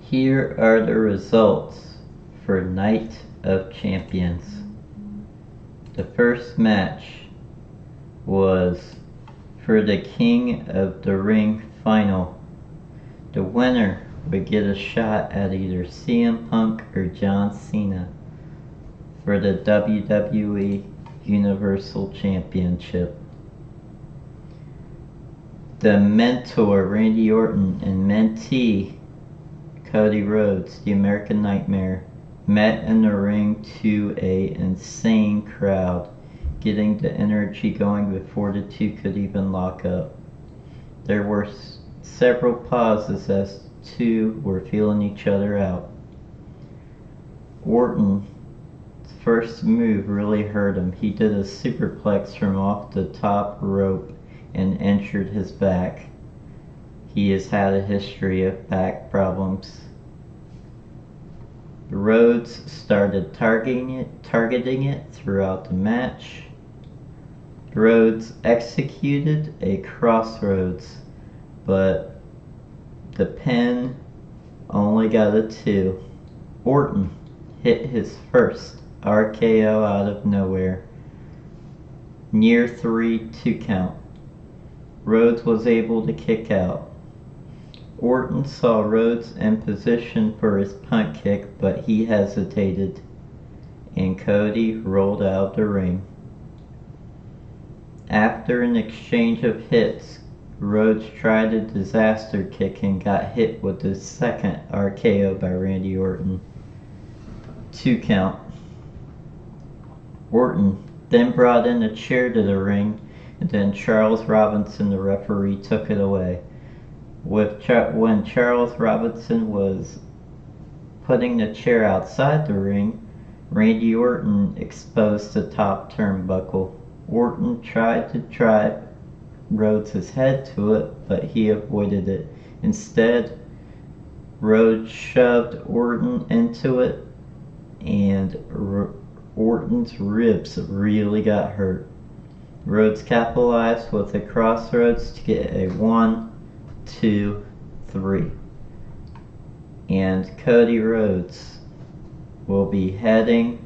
Here are the results for Night of Champions. The first match was for the King of the Ring final. The winner would get a shot at either CM Punk or John Cena for the WWE Universal Championship. The mentor Randy Orton and mentee Cody Rhodes, the American Nightmare, met in the ring to an insane crowd, getting the energy going before the two could even lock up. There were several pauses as the two were feeling each other out. Orton's first move really hurt him. He did a superplex from off the top rope and injured his back. He has had a history of back problems. Rhodes started targeting it throughout the match. Rhodes executed a crossroads, but the pin only got a 2. Orton hit his first RKO out of nowhere, near 3 2 count. Rhodes was able to kick out. Orton saw Rhodes in position for his punt kick, but he hesitated, and Cody rolled out of the ring. After an exchange of hits, Rhodes tried a disaster kick and got hit with the second RKO by Randy Orton. 2 count. Orton then brought in a chair to the ring, and then Charles Robinson, the referee, took it away. When Charles Robinson was putting the chair outside the ring, Randy Orton exposed the top turnbuckle. Orton tried to drive Rhodes' head to it, but he avoided it. Instead, Rhodes shoved Orton into it, and Orton's ribs really got hurt. Rhodes capitalized with a crossroads to get a 1, 2, 3. And Cody Rhodes will be heading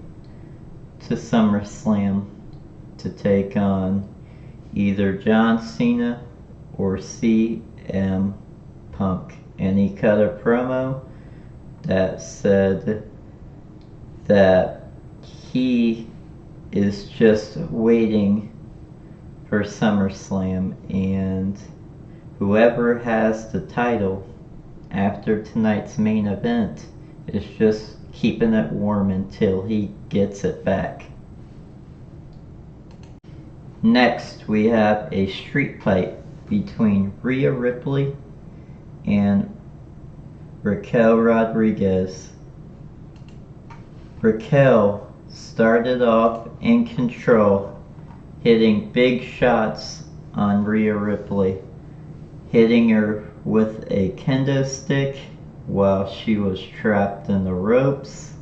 to SummerSlam to take on either John Cena or CM Punk. And he cut a promo that said that he is just waiting for SummerSlam, and whoever has the title after tonight's main event is just keeping it warm until he gets it back. Next, we have a street fight between Rhea Ripley and Raquel Rodriguez. Raquel started off in control, hitting big shots on Rhea Ripley, hitting her with a kendo stick while she was trapped in the ropes.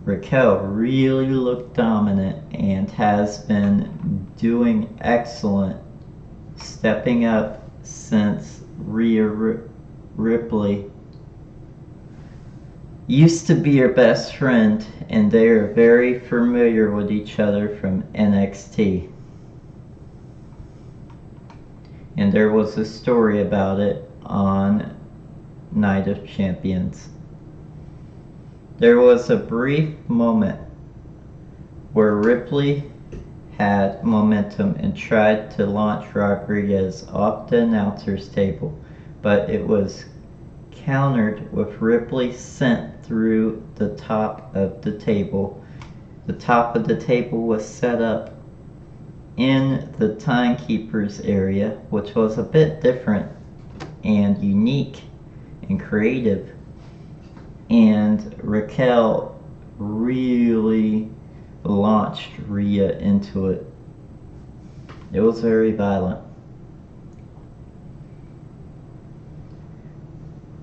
Raquel really looked dominant and has been doing excellent, stepping up since Rhea Ripley used to be her best friend, and they are very familiar with each other from NXT. And there was a story about it on Night of Champions. There was a brief moment where Ripley had momentum and tried to launch Rodriguez off the announcer's table, but it was countered with Ripley sent through the top of the table. The top of the table was set up in the timekeeper's area, which was a bit different and unique and creative, and Raquel really launched Rhea into it. It was very violent.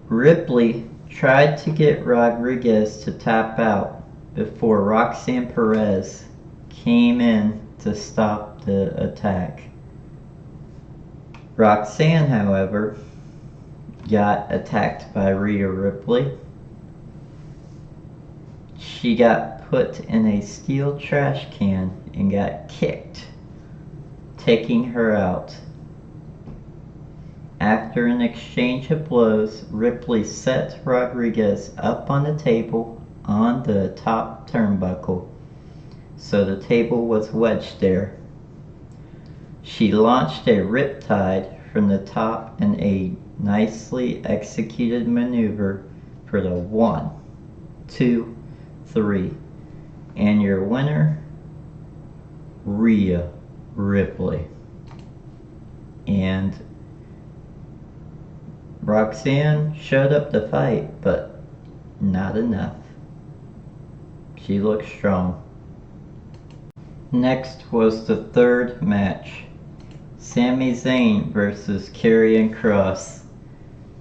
Ripley tried to get Rodriguez to tap out before Roxanne Perez came in to stop the attack. Roxanne, however, got attacked by Rhea Ripley. She got put in a steel trash can and got kicked, taking her out. After an exchange of blows, Ripley set Rodriguez up on the table on the top turnbuckle, so the table was wedged there. She launched a riptide from the top in a nicely executed maneuver for the 1, 2, 3. And your winner, Rhea Ripley. And Roxanne showed up to fight, but not enough. She looked strong. Next was the third match. Sami Zayn versus Karrion Kross.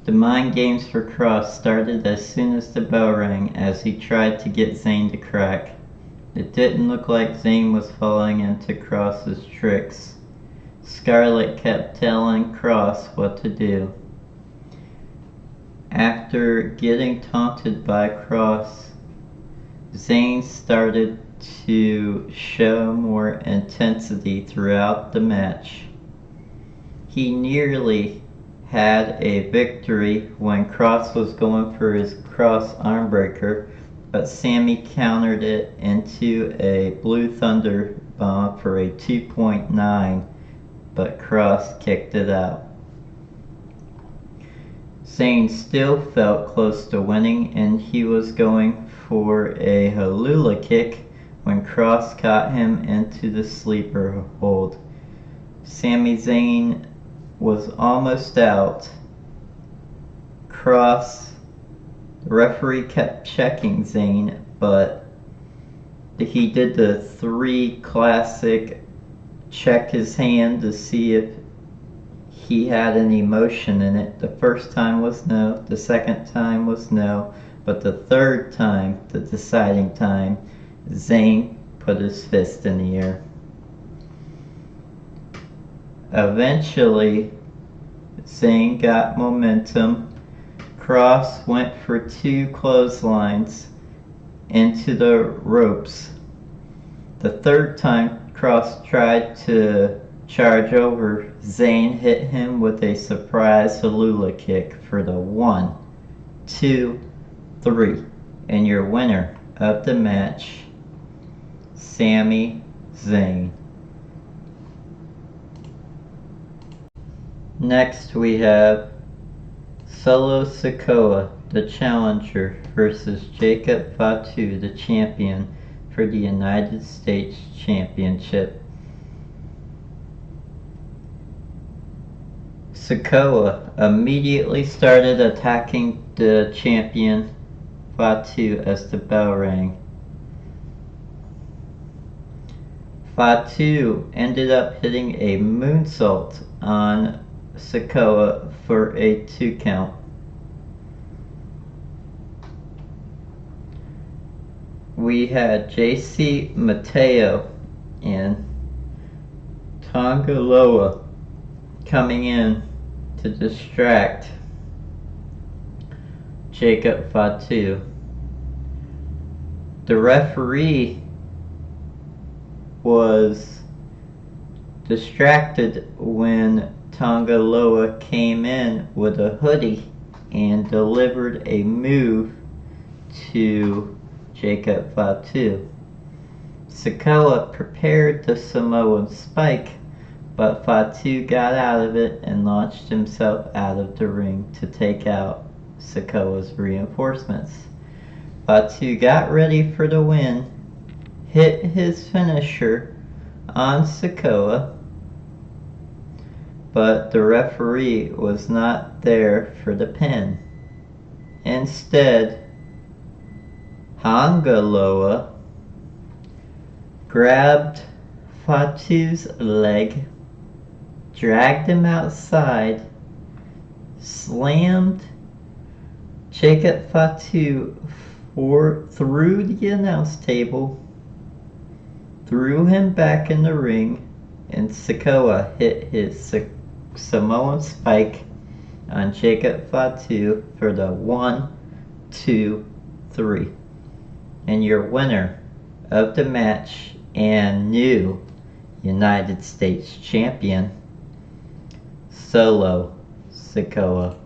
The mind games for Kross started as soon as the bell rang as he tried to get Zayn to crack. It didn't look like Zayn was falling into Kross's tricks. Scarlett kept telling Kross what to do. After getting taunted by Kross, Zayn started to show more intensity throughout the match. He nearly had a victory when Kross was going for his cross armbreaker, but Sami countered it into a Blue Thunder bomb for a 2.9, but Kross kicked it out. Zayn still felt close to winning, and he was going for a HELLUVA kick when Kross caught him into the sleeper hold. Sami Zayn was almost out. The referee kept checking Zayn, but he did the 3 classic check his hand to see if he had any motion in it. The first time was no, the second time was no, but the third time, the deciding time, Zayn put his fist in the air. Eventually, Zayn got momentum. Kross went for 2 clotheslines into the ropes. The third time Kross tried to charge over, Zayn hit him with a surprise HELLUVA kick for the 1, 2, 3. And your winner of the match, Sami Zayn. Next we have Solo Sikoa, the challenger, versus Jacob Fatu, the champion, for the United States Championship. Sikoa immediately started attacking the champion Fatu as the bell rang. Fatu ended up hitting a moonsault on Sikoa for a 2 count. We had JC Mateo and Tanga Loa coming in to distract Jacob Fatu. The referee was distracted when Tanga Loa came in with a hoodie and delivered a move to Jacob Fatu. Sikoa prepared the Samoan Spike, but Fatu got out of it and launched himself out of the ring to take out Sikoa's reinforcements. Fatu got ready for the win, hit his finisher on Sikoa, but the referee was not there for the pin. Instead, Tanga Loa grabbed Fatu's leg, dragged him outside, slammed Jacob Fatu through the announce table, threw him back in the ring, and Sikoa hit his Samoan Spike on Jacob Fatu for the 1, 2, 3. And your winner of the match and new United States Champion, Solo Sikoa.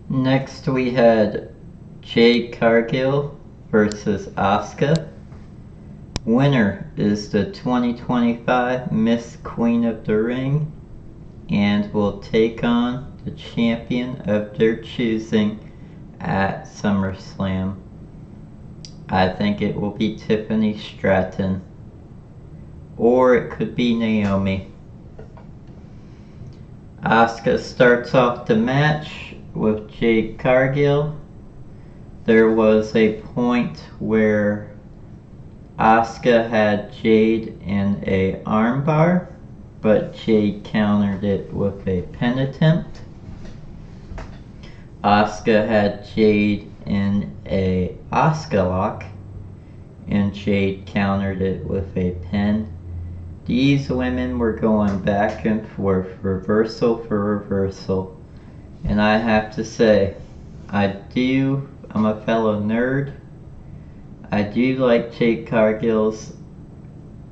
Next we had Jade Cargill versus Asuka. Winner is the 2025 Miss Queen of the Ring and will take on the champion of their choosing at SummerSlam. I think it will be Tiffany Stratton, or it could be Naomi. Asuka starts off the match with Jade Cargill. There was a point where Asuka had Jade in a armbar, but Jade countered it with a pin attempt. Asuka had Jade in a Asuka lock, and Jade countered it with a pin. These women were going back and forth, reversal for reversal, and I have to say, I'm a fellow nerd. I do like Jade Cargill's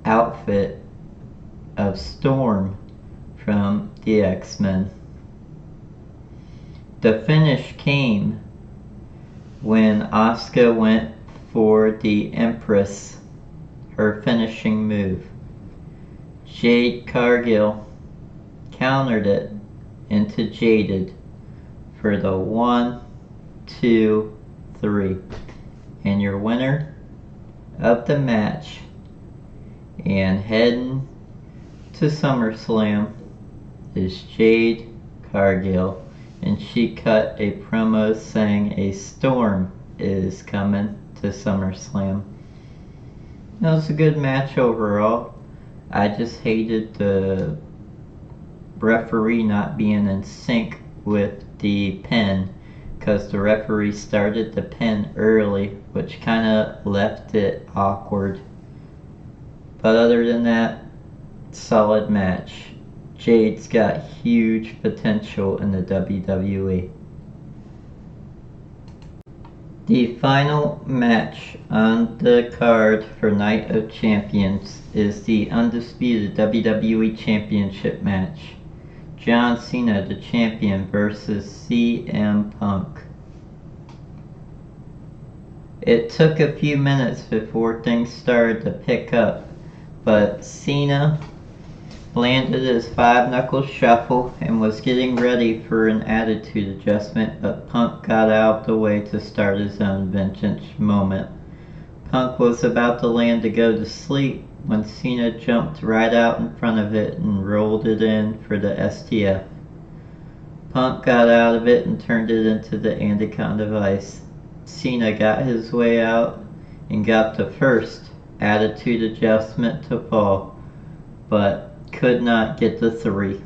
outfit of Storm from the X-Men. The finish came when Asuka went for the Empress, her finishing move. Jade Cargill countered it into Jaded for the 1, 2, 3. And your winner of the match and heading to SummerSlam is Jade Cargill, and she cut a promo saying a storm is coming to SummerSlam. It was a good match overall. I just hated the referee not being in sync with the pin, because the referee started the pin early, which kind of left it awkward. But other than that, solid match. Jade's got huge potential in the WWE. The final match on the card for Night of Champions is the undisputed WWE Championship match. John Cena, the champion, versus CM Punk. It took a few minutes before things started to pick up, but Cena landed his 5-knuckle shuffle and was getting ready for an attitude adjustment, but Punk got out of the way to start his own vengeance moment. Punk was about to land to go to sleep when Cena jumped right out in front of it and rolled it in for the STF. Punk got out of it and turned it into the Anaconda Vice. Cena got his way out and got the first attitude adjustment to fall, but could not get the 3.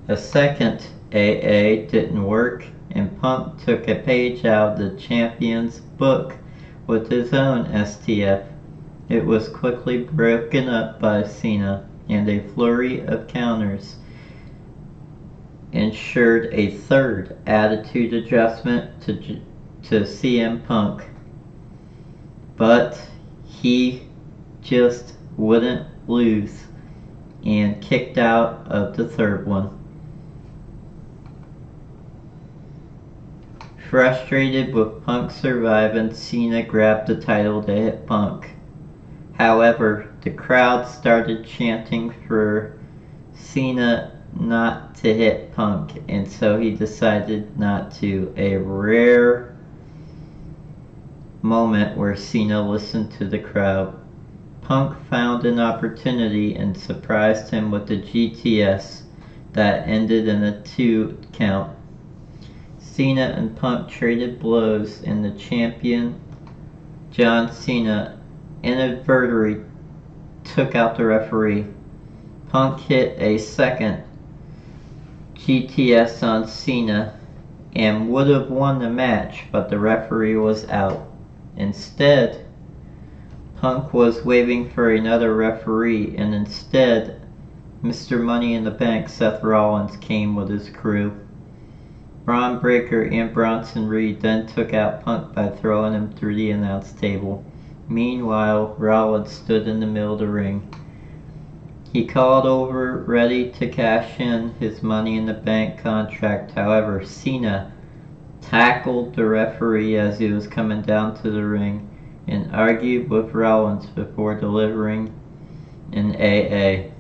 A second AA didn't work, and Punk took a page out of the champion's book with his own STF. It was quickly broken up by Cena, and a flurry of counters ensured a third attitude adjustment to CM Punk. But he just wouldn't lose and kicked out of the third one. Frustrated with Punk surviving, Cena grabbed the title to hit Punk. However, the crowd started chanting for Cena not to hit Punk, and so he decided not to. A rare moment where Cena listened to the crowd. Punk found an opportunity and surprised him with the GTS that ended in a 2 count. Cena and Punk traded blows, and the champion, John Cena, inadvertently took out the referee. Punk hit a second GTS on Cena and would have won the match, but the referee was out. Instead, Punk was waiting for another referee, and instead Mr. Money in the Bank Seth Rollins came with his crew. Braun Breaker and Bronson Reed then took out Punk by throwing him through the announce table. Meanwhile, Rollins stood in the middle of the ring. He called over, ready to cash in his Money in the Bank contract. However, Cena tackled the referee as he was coming down to the ring and argued with Rollins before delivering an AA.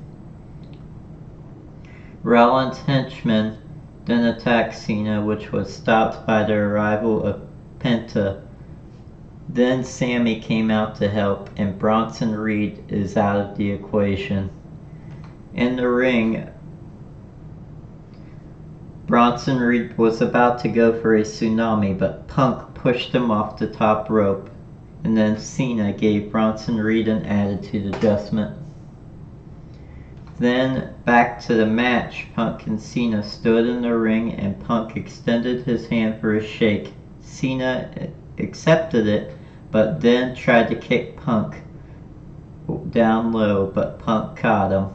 Rollins' henchmen then attacked Cena, which was stopped by the arrival of Penta. Then Sami came out to help, and Bronson Reed is out of the equation. In the ring, Bronson Reed was about to go for a tsunami, but Punk pushed him off the top rope, and then Cena gave Bronson Reed an attitude adjustment. Then, back to the match, Punk and Cena stood in the ring and Punk extended his hand for a shake. Cena accepted it, but then tried to kick Punk down low, but Punk caught him.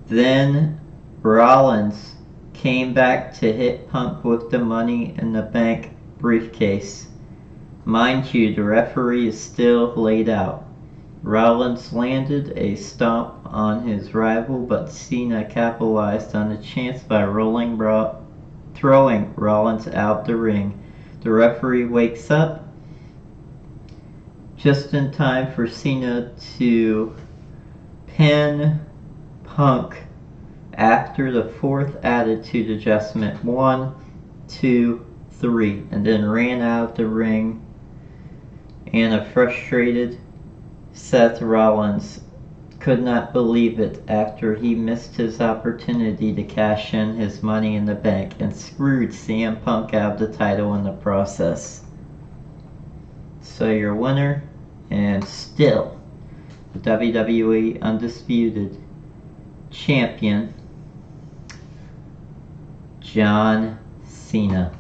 Then, Rollins came back to hit Punk with the Money in the Bank briefcase. Mind you, the referee is still laid out. Rollins landed a stomp on his rival, but Cena capitalized on the chance by throwing Rollins out the ring. The referee wakes up just in time for Cena to pin Punk after the fourth attitude adjustment. 1, 2, 3, and then ran out of the ring, and a frustrated Seth Rollins could not believe it after he missed his opportunity to cash in his Money in the Bank and screwed CM Punk out of the title in the process. So your winner, and still the WWE Undisputed Champion, John Cena.